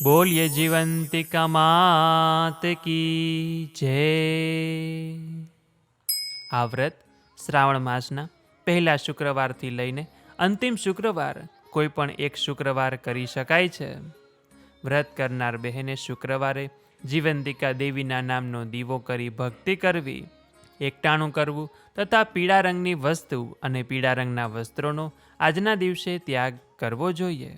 બોલીએ જીવંતિકા માત કી જય. આ વ્રત શ્રાવણ માસના પહેલા શુક્રવારથી લઈને અંતિમ શુક્રવાર કોઈ પણ એક શુક્રવાર કરી શકાય છે. વ્રત કરનાર બહેને શુક્રવારે જીવંતિકા દેવીના નામનો દીવો કરી ભક્તિ કરવી, એકટાણું કરવું તથા પીળા રંગની વસ્તુ અને પીળા રંગના વસ્ત્રોનો આજના દિવસે ત્યાગ કરવો જોઈએ.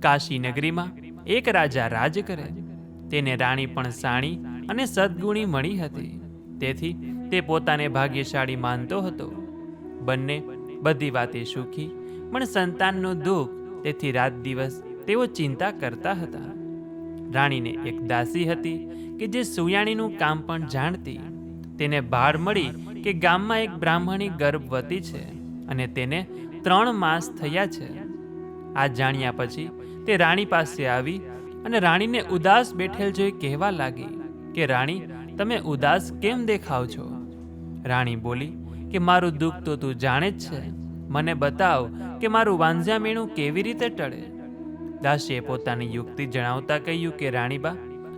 કાશી નગરીમાં એક રાજા રાજ કરે. તેને રાણી પણ સાણી અને સદગુણી મળી હતી. તેથી તે પોતાને ભાગ્યશાળી માનતો હતો. બંને બધી વાતે સુખી, પણ સંતાનનું દુઃખ, તેથી રાત દિવસ તેઓ ચિંતા કરતા હતા. રાણીને એક દાસી હતી કે જે સુયાણીનું કામ પણ જાણતી. તેને ભાળ મળી કે ગામમાં એક બ્રાહ્મણી ગર્ભવતી છે અને તેને 3 માસ થયા છે. આ જાણ્યા પછી તે રાણી પાસે આવી અને રાણીને ઉદાસ બેઠેલ જોઈ કહેવા લાગી કે રાણી, તમે ઉદાસ કેમ દેખાવ છો? રાણી બોલી કે મારું દુઃખ તો તું જાણે જ છે. મને બતાવ કે મારું વાંઝ્યા મેણું કેવી રીતે ટળે. દાસીએ પોતાની યુક્તિ જણાવતા કહ્યું કે રાણીબા,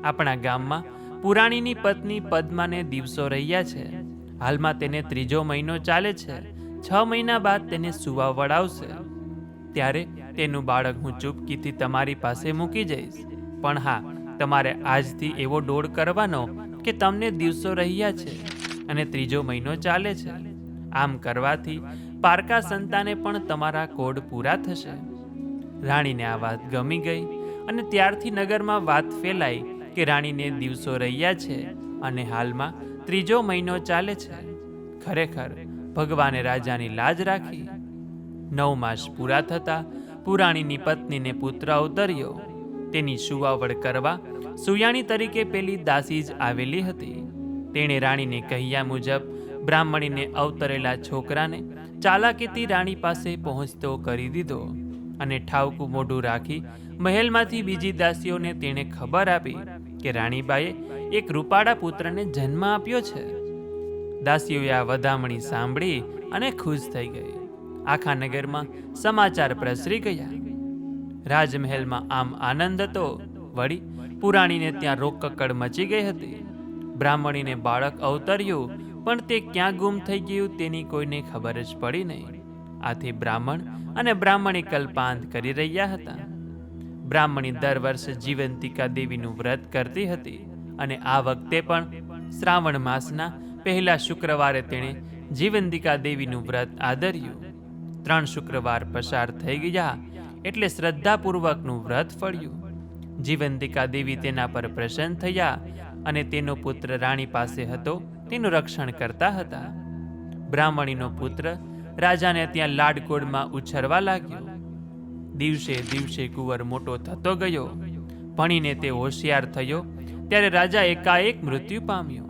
આપણા ગામમાં પુરાણીની પત્ની પદ્માને દિવસો રહ્યા છે. હાલમાં તેને 3જો મહિનો ચાલે છે. 6 મહિના બાદ તેને સુવા વળાવશે. ત્યારે તેનું બાળક હું ચૂપકીથી તમારી પાસે મૂકી જઈશ. પણ હા, તમારે આજથી એવો ડોળ કરવાનો કે તમને દિવસો રહ્યા છે અને 3જો મહિનો ચાલે છે. આમ કરવાથી પારકા સંતાને પણ તમારા કોડ પૂરા થશે. રાણીને આ વાત ગમી ગઈ અને ત્યારથી નગરમાં વાત ફેલાઈ કે રાણીને દિવસો રહ્યા છે અને હાલમાં 3જો મહિનો ચાલે છે. ખરેખર ભગવાને રાજાની લાજ રાખી. 9 માસ પૂરા થતા પુરાણીની પત્નીને પુત્ર અવતર્યો. તેની સુવાવડ કરવા સુયાણી તરીકે પેલી દાસી જ આવેલી હતી. તેણે રાણીને કહ્યા મુજબ બ્રાહ્મણીને અવતરેલા છોકરાને ચાલાકીથી રાણી પાસે પહોંચતો કરી દીધો અને ઠાવકું મોઢું રાખી મહેલમાંથી બીજી દાસીઓને તેણે ખબર આપી કે રાણીબાએ એક રૂપાળા પુત્રને જન્મ આપ્યો છે. દાસીઓએ આ વધામણી સાંભળી અને ખુશ થઈ ગઈ. આખા નગરમાં સમાચાર પ્રસરી ગયા. રાજમહેલમાં આમ આનંદ હતો. વળી પુરાણીને ત્યાં રોકકડ મચી ગઈ હતી. બ્રાહ્મણીને બાળક અવતર્યું, પણ તે ક્યાં ગુમ થઈ ગયું તેની કોઈને ખબર જ પડી નહીં. આથી બ્રાહ્મણ અને બ્રાહ્મણી કલ્પાંત કરી રહ્યા હતા. બ્રાહ્મણી દર વર્ષે જીવંતિકા દેવીનું વ્રત કરતી હતી અને આ વખતે પણ શ્રાવણ માસના પહેલા શુક્રવારે તેણે જીવંતિકા દેવીનું વ્રત આદર્યું. 3 શુક્રવાર પસાર થઈ ગયા એટલે શ્રદ્ધાપૂર્વકનું વ્રત ફળ્યું. જીવંતિકા દેવી તેના પર પ્રસન્ન થયા અને તેનો પુત્ર રાણી પાસે હતો તેનું રક્ષણ કરતા હતા. બ્રાહ્મણીનો પુત્ર રાજાને ત્યાં લાડકોડમાં ઉછરવા લાગ્યો. દિવસે દિવસે કુંવર મોટો થતો ગયો. ભણીને તે હોશિયાર થયો ત્યારે રાજા એકાએક મૃત્યુ પામ્યો.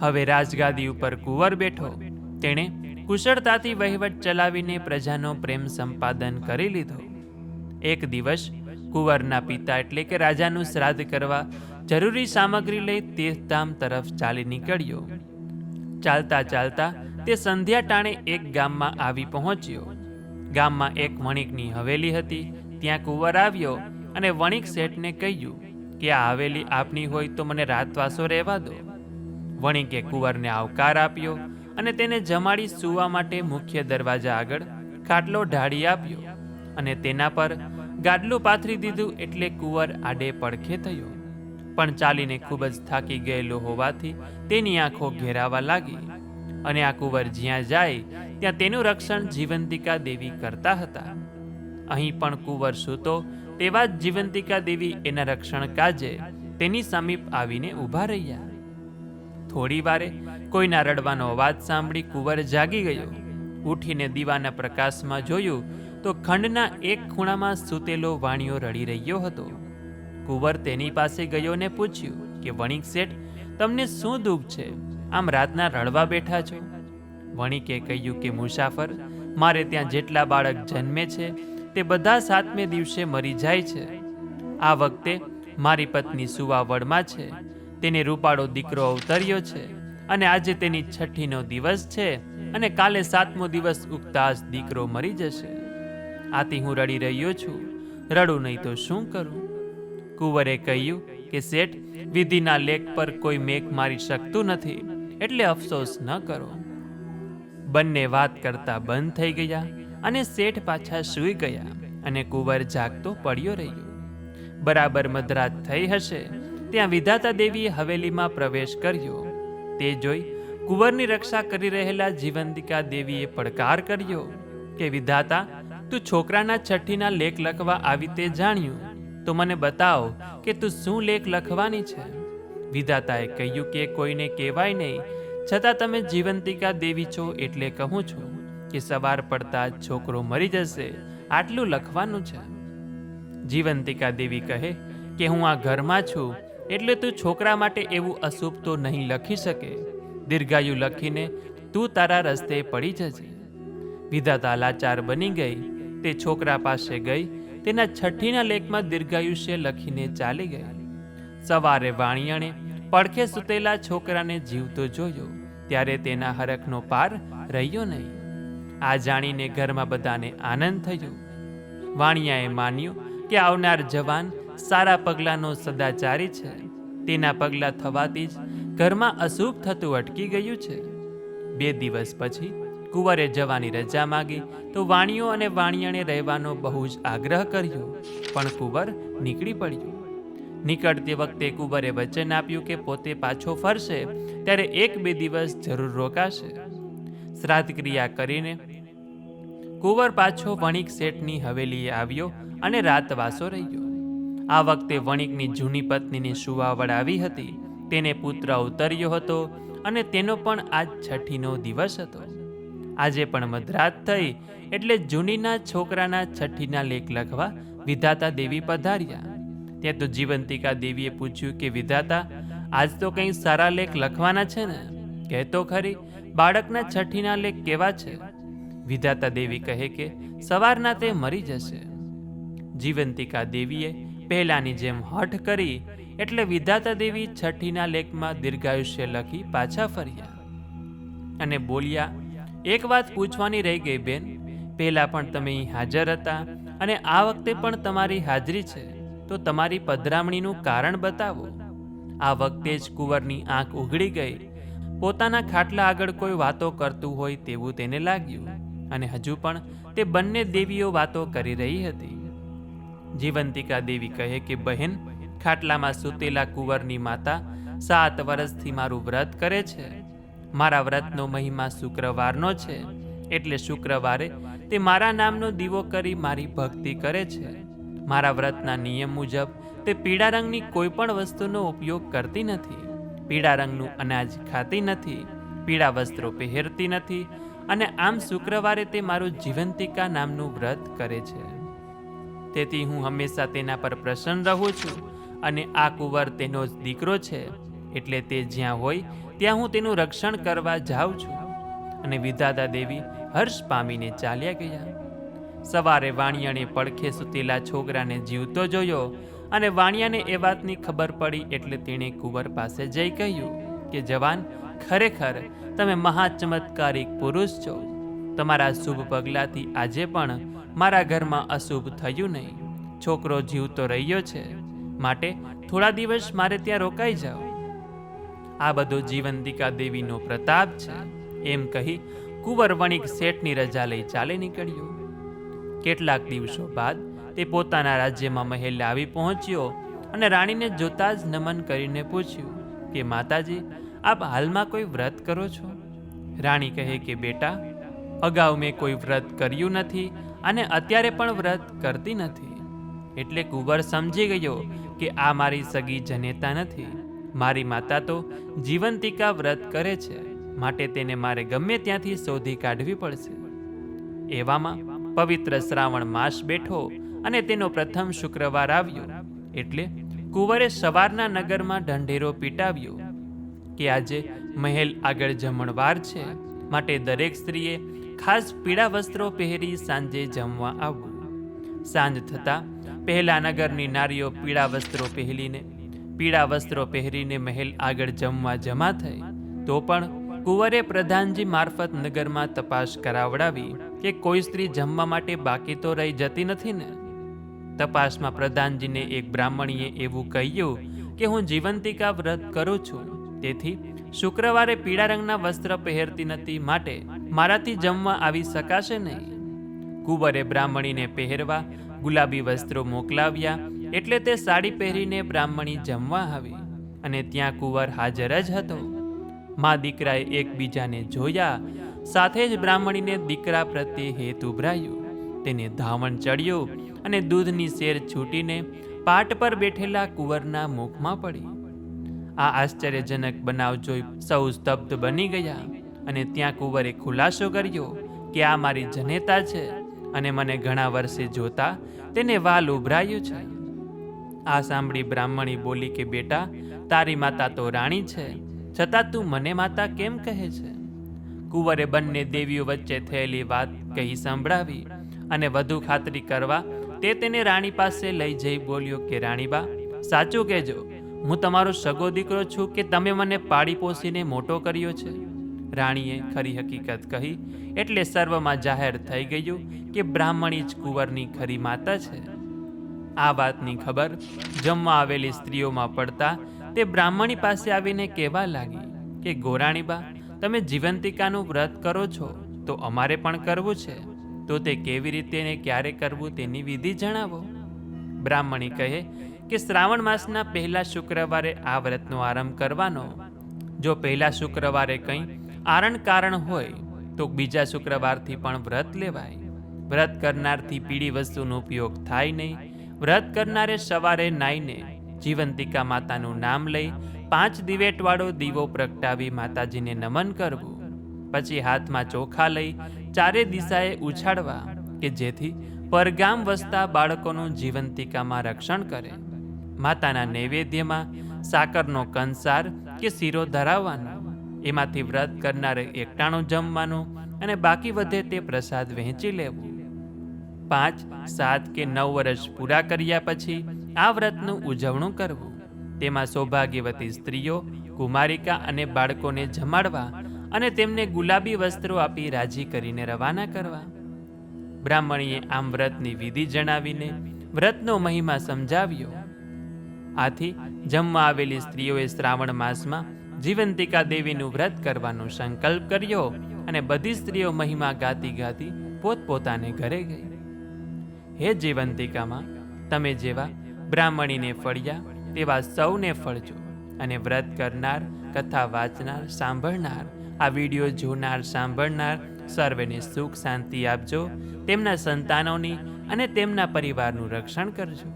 હવે રાજગાદી ઉપર કુંવર બેઠો. તેણે કુશળતાથી વહીવટ ચલાવીને પ્રજાનો પ્રેમ સંપાદન કરી લીધો. એક દિવસ કુંવરના પિતા એટલે કે રાજાનું શ્રાદ્ધ કરવા જરૂરી સામગ્રી લઈ તીર્થધામ તરફ ચાલી નીકળ્યો. ચાલતા ચાલતા તે સંધ્યા ટાણે એક ગામમાં આવી પહોંચ્યો. ગામમાં એક વણિકની હવેલી હતી. ત્યાં કુંવર આવ્યો અને વણિક શેઠને કહ્યું કે આ હવેલી આપની હોય તો મને રાતવાસો રહેવા દો. વણિકે કુંવરને આવકાર આપ્યો અને તેને જમાડી સૂવા માટે મુખ્ય દરવાજા આગળ ખાટલો ઢાળી આપ્યો અને તેના પર ગાડલું પાથરી દીધું. એટલે કુંવર આડે પડખે થયો, પણ ચાલીને ખૂબ જ થાકી ગયેલો હોવાથી તેની આંખો ઘેરાવા લાગી અને આ કુંવર જ્યાં જાય ત્યાં તેનું રક્ષણ જીવંતિકા દેવી કરતા હતા. અહીં પણ કુંવર સૂતો તેવા જ જીવંતિકા દેવી એના રક્ષણ કાજે તેની સમીપ આવીને ઊભા રહ્યા. થોડી વારે કોઈના રડવાનો અવાજ સાંભળી કુંવર જાગી ગયો. ઉઠીને દીવાના પ્રકાશમાં જોયું તો ખંડના એક ખૂણામાં સૂતેલો વાણિયો રડી રહ્યો હતો. કુંવર તેની પાસે ગયો ને પૂછ્યું કે વણિક શેઠ, તમને શું દુઃખ છે? આમ રાતના રડવા બેઠા છો? વણિકે કહ્યું કે મુસાફર, મારે ત્યાં જેટલા બાળક જન્મે છે તે બધા 7મે દિવસે મરી જાય છે. આ વખતે મારી પત્ની સુવાવડમાં છે. તેને રૂપાળો દીકરો અવતર્યો છે અને આજે તેની 6ઠીનો દિવસ છે અને કાલે 7મો દિવસ ઉગતા જ દીકરો મરી જશે. આથી હું રડી રહ્યો છું, રડું નહીં તો શું કરું? કુંવરે કહ્યું કે શેઠ, વિધિના લેખ પર કોઈ મેઘ મારી શકતું નથી, એટલે અફસોસ ન કરો. બંને વાત કરતા બંધ થઈ ગયા અને શેઠ પાછા સૂઈ ગયા અને કુંવર જાગતો પડ્યો રહ્યો. બરાબર મધરાત થઈ હશે ત્યાં વિધાતા દેવીએ હવેલીમાં પ્રવેશ કર્યો. તે જોઈ કુંવરની રક્ષા કરી રહેલા જીવંતિકા દેવીએ પડકાર કર્યો કે વિધાતા, તું છોકરાના છઠ્ઠીના લેખ લખવા આવી તે જાણ્યું તો મને બતાવ કે તું શું લેખ લખવાની છે. વિધાતાએ કહ્યું કે કોઈને કહેવાય નહીં, છતાં તમે જીવંતિકા દેવી છો એટલે કહું છું કે સવાર પડતા જ છોકરો મરી જશે, આટલું લખવાનું છે. જીવંતિકા દેવી કહે કે હું આ ઘરમાં છું એટલે તું છોકરા માટે એવું અશુભ તો નહીં લખી શકે. દીર્ઘાયુ લખીને તું તારા રસ્તે પડી જજે. વિધાતા લાચાર બની ગઈ. તે છોકરા પાસે ગઈ, તેના છઠ્ઠીના લેખમાં દીર્ઘાયુષ્ય લખીને ચાલી ગઈ. સવારે વાણિયાણે પડખે સૂતેલા છોકરાને જીવતો જોયો ત્યારે તેના હરખનો પાર રહ્યો નહીં. આ જાણીને ઘરમાં બધાને આનંદ થયો. વાણિયાએ માન્યું કે આવનાર જવાન સારા પગલાંનો સદાચારી છે. તેના પગલાં થવાથી જ ઘરમાં અશુભ થતું અટકી ગયું છે. 2 દિવસ પછી કુંવરે જવાની રજા માગી તો વાણિયો અને વાણિયાણે રહેવાનો બહુ જ આગ્રહ કર્યો, પણ કુંવર નીકળી પડ્યો. નીકળતી વખતે કુંવરે વચન આપ્યું કે પોતે પાછો ફરશે ત્યારે 1-2 દિવસ જરૂર રોકાશે. શ્રાદ્ધ ક્રિયા કરીને કુંવર પાછો વણિક શેઠની હવેલીએ આવ્યો અને રાતવાસો રહ્યો. આ વખતે વણિકની જૂની પત્નીની સુવાવડ આવી હતી. તેને પુત્ર ઉતર્યો હતો અને તેનો પણ આજ છઠ્ઠીનો દિવસ હતો. આજે પણ મધરાત થઈ એટલે જૂનીના છોકરાના છઠ્ઠીના લેખ લખવા વિધાતા દેવી પધાર્યા. ત્યાં તો જીવંતિકા દેવીએ પૂછ્યું કે વિધાતા, આજ તો કંઈ સારા લેખ લખવાના છે ને? કહેતો ખરી, બાળકના છઠ્ઠીના લેખ કેવા છે? વિધાતા દેવી કહે કે સવારના તે મરી જશે. જીવંતિકા દેવીએ પહેલાની જેમ હઠ કરી એટલે વિધાતા દેવી છઠ્ઠીના લેખમાં દીર્ઘાયુષ્ય લખી પાછા ફર્યા અને બોલ્યા, એક વાત પૂછવાની રહી ગઈ બેન. પહેલા પણ તમે અહીં હાજર હતા અને આ વખતે પણ તમારી હાજરી છે, તો તમારી પધરામણીનું કારણ બતાવો. આ વખતે જ કુંવરની આંખ ઉઘડી ગઈ. પોતાના ખાટલા આગળ કોઈ વાતો કરતું હોય તેવું તેને લાગ્યું અને હજુ પણ તે બંને દેવીઓ વાતો કરી રહી હતી. જીવંતિકા દેવી કહે કે બહેન, ખાટલામાં સૂતેલા કુંવરની માતા 7 વર્ષથી મારું વ્રત કરે છે. મારા વ્રતનો મહિમા શુક્રવારનો છે, એટલે શુક્રવારે તે મારા નામનો દીવો કરી મારી ભક્તિ કરે છે. મારા વ્રતના નિયમ મુજબ તે પીળા રંગની કોઈ પણ વસ્તુનો ઉપયોગ કરતી નથી, પીળા રંગનું અનાજ ખાતી નથી, પીળા વસ્ત્રો પહેરતી નથી અને આમ શુક્રવારે તે મારું જીવંતિકા નામનું વ્રત કરે છે. તેથી હું હંમેશા તેના પર પ્રસન્ન રહું છું અને આ કુંવર તેનો જ દીકરો છે, એટલે તે જ્યાં હોય ત્યાં હું તેનું રક્ષણ કરવા જાઉં છું. અને વિધાતા દેવી હર્ષ પામીને ચાલ્યા ગયા. સવારે વાણિયાને પડખે સૂતેલા છોકરાને જીવતો જોયો અને વાણિયાને એ વાતની ખબર પડી એટલે તેણે કુંવર પાસે જઈ કહ્યું કે જવાન, ખરેખર તમે મહાચમત્કારિક પુરુષ છો. તમારા શુભ પગલાથી આજે પણ મારા ઘરમાં અશુભ થયું નહીં. છોકરો જીવતો રહ્યો છે, માટે થોડા દિવસ મારે ત્યાં રોકાઈ જાઓ. આ બધો જીવંતિકા દેવીનો પ્રતાપ છે. એમ કહી કુંવર વણિક શેઠની રજા લઈ ચાલી નીકળ્યો. કેટલાક દિવસો બાદ તે પોતાના રાજ્યમાં મહેલ આવી પહોંચ્યો અને રાણીને જોતા જ નમન કરીને પૂછ્યું કે માતાજી, આપ હાલમાં કોઈ વ્રત કરો છો? રાણી કહે કે બેટા, અગાઉ મેં કોઈ વ્રત કર્યું નથી અને અત્યારે પણ વ્રત કરતી નથી. એટલે કુંવર સમજી ગયો કે આ મારી સગી જનેતા નથી. મારી માતા તો જીવંતિકા વ્રત કરે છે, માટે તેને મારે ગમે ત્યાંથી શોધી કાઢવી પડશે. એવામાં પવિત્ર શ્રાવણ માસ બેઠો અને તેનો પ્રથમ શુક્રવાર આવ્યો એટલે કુંવરે સવારના નગરમાં ઢંઢેરો પીટાવ્યો કે આજે મહેલ આગળ જમણવાર છે, માટે દરેક સ્ત્રીએ ખાસ પીળા વસ્ત્રો પહેરી સાંજે જમવા આવવું. સાંજ થતાં પહેલા નગરની નારીઓ પીળા વસ્ત્રો પહેરીને મહેલ આગળ જમવા જમા થઈ, તો પણ કુંવરે પ્રધાનજી મારફત નગરમાં તપાસ કરાવડાવી કે કોઈ સ્ત્રી જમવા માટે બાકી તો રહી જતી નથી ને. તપાસમાં પ્રધાનજીને એક બ્રાહ્મણીએ એવું કહ્યું કે હું જીવંતિકા વ્રત કરું છું, તેથી શુક્રવારે પીળા રંગના વસ્ત્ર પહેરતી નથી, માટે મારાથી જમવા આવી શકાશે નહીં. કુંવરે બ્રાહ્મણીને પહેરવા ગુલાબી વસ્ત્રો મોકલાવ્યા, એટલે તે સાડી પહેરીને બ્રાહ્મણી જમવા આવી અને ત્યાં કુંવર હાજર જ હતો. મા દીકરાએ એકબીજાને જોયા, સાથે જ બ્રાહ્મણીને દીકરા પ્રત્યે હેત ઉભરાયું. તેને ધાવણ ચડ્યું અને દૂધની શેર છૂટીને પાટ પર બેઠેલા કુંવરના મુખમાં પડી. આ આશ્ચર્યજનક બનાવ જોઈ સૌ સ્તબ્ધ બની ગયા અને ત્યાં કુંવરે ખુલાસો કર્યો કે આ મારી જનેતા છે અને મને ઘણા વર્ષે જોતા તેને વાલ ઉભરાયું છે. આ સાંભળી બ્રાહ્મણી બોલી કે બેટા, તારી માતા તો રાણી છે, છતાં તું મને માતા કેમ કહે છે? કુંવરે બંને દેવીઓ વચ્ચે થયેલી વાત કહી સંભળાવી અને વધુ ખાતરી કરવા તે તેને રાણી પાસે લઈ જઈ બોલ્યો કે રાણીબા, સાચું કહેજો, હું તમારો સગો દીકરો છું કે તમે મને પાળી પોસીને મોટો કર્યો છે? રાણીએ ખરી હકીકત કહી એટલે સર્વમાં જાહેર થઈ ગયું કે બ્રાહ્મણી જ કુંવરની ખરી માતા છે. આ વાતની ખબર જમવા આવેલી સ્ત્રીઓમાં પડતા તે બ્રાહ્મણી પાસે આવીને કહેવા લાગી કે ગોરાણીબા, તમે જીવંતિકાનું વ્રત કરો છો તો અમારે પણ કરવું છે, તો તે કેવી રીતે ને ક્યારે કરવું તેની વિધિ જણાવો. બ્રાહ્મણી કહે કે શ્રાવણ માસના પહેલા શુક્રવારે આ વ્રતનો આરંભ કરવાનો. જો પહેલા શુક્રવારે કંઈ આરણ કારણ હોય તો બીજા શુક્રવારથી પણ વ્રત લેવાય. વ્રત કરનારથી પીળી વસ્તુનો ઉપયોગ થાય નહીં. વ્રત કરનારે સવારે નાઈને જીવંતિકા માતાનું નામ લઈ 5 દિવેટવાળો દીવો પ્રગટાવી માતાજીને નમન કરવું. પછી હાથમાં ચોખા લઈ ચારે દિશાએ ઉછાળવા કે જેથી પરગામ વસતા બાળકોનું જીવંતિકામાં રક્ષણ કરે. માતાના નૈવેદ્યમાં સાકરનો કંસાર કે શીરો ધરાવવાનો, એમાંથી વ્રત કરનારે એકટાણું જમવાનું અને બાકી વધે તે પ્રસાદ વહેંચી લેવું. 5, 7 કે 9 વર્ષ પૂરા કર્યા પછી આ વ્રતનું ઉજવણું કરવું. તેમાં સૌભાગ્યવતી સ્ત્રીઓ, કુમારિકા અને બાળકોને જમાડવા અને તેમને ગુલાબી વસ્ત્રો આપી રાજી કરીને રવાના કરવા. બ્રાહ્મણીએ આમ વ્રતની વિધિ જણાવીને વ્રતનો મહિમા સમજાવ્યો. આથી જમવા આવેલી સ્ત્રીઓએ શ્રાવણ માસમાં જીવંતિકા દેવીનું વ્રત કરવાનો સંકલ્પ કર્યો અને બધી સ્ત્રીઓ મહિમા ગાતી ગાતી પોતપોતાને ઘરે ગઈ. હે જીવંતિકામાં, તમે જેવા બ્રાહ્મણીને ફળ્યા તેવા સૌને ફળજો અને વ્રત કરનાર, કથા વાંચનાર, સાંભળનાર, આ વિડીયો જોનાર, સાંભળનાર સર્વેને સુખ શાંતિ આપજો. તેમના સંતાનોની અને તેમના પરિવારનું રક્ષણ કરજો.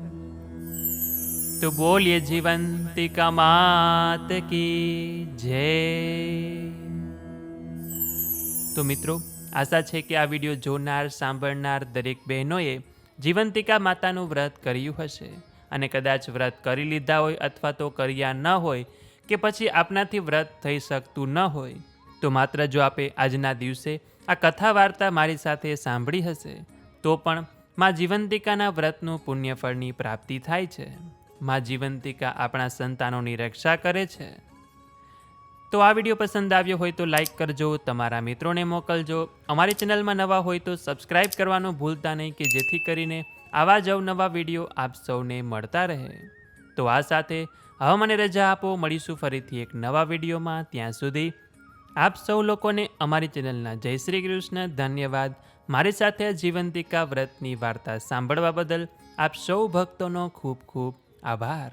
તો બોલીએ જીવંતિકા માત કી જય. તો મિત્રો, આશા છે કે આ વિડીયો જોનાર, સાંભળનાર દરેક બહેનોએ જીવંતિકા માતાનું વ્રત કર્યું હશે અને કદાચ વ્રત કરી લીધા હોય અથવા તો કર્યા ન હોય કે પછી આપનાથી વ્રત થઈ શકતું ન હોય તો માત્ર જો આપે આજના દિવસે આ કથા વાર્તા મારી સાથે સાંભળી હશે તો પણ મા જીવંતિકાના વ્રતનું પુણ્યફળની પ્રાપ્તિ થાય છે. મા જીવંતિકા આપણા સંતાનોની રક્ષા કરે છે. તો આ વિડીયો પસંદ આવ્યો હોય તો લાઈક કરજો, તમારા મિત્રોને મોકલજો. અમારી ચેનલમાં નવા હોય તો સબસ્ક્રાઈબ કરવાનું ભૂલતા નહીં કે જેથી કરીને આવા જ અવનવા વિડીયો આપ સૌને મળતા રહે. તો આ સાથે હવે મને રજા આપો, મળીશું ફરીથી એક નવા વિડીયોમાં. ત્યાં સુધી આપ સૌ લોકોને અમારી ચેનલના જય શ્રી કૃષ્ણ. ધન્યવાદ. મારી સાથે જીવંતિકા વ્રતની વાર્તા સાંભળવા બદલ આપ સૌ ભક્તોનો ખૂબ ખૂબ આભાર.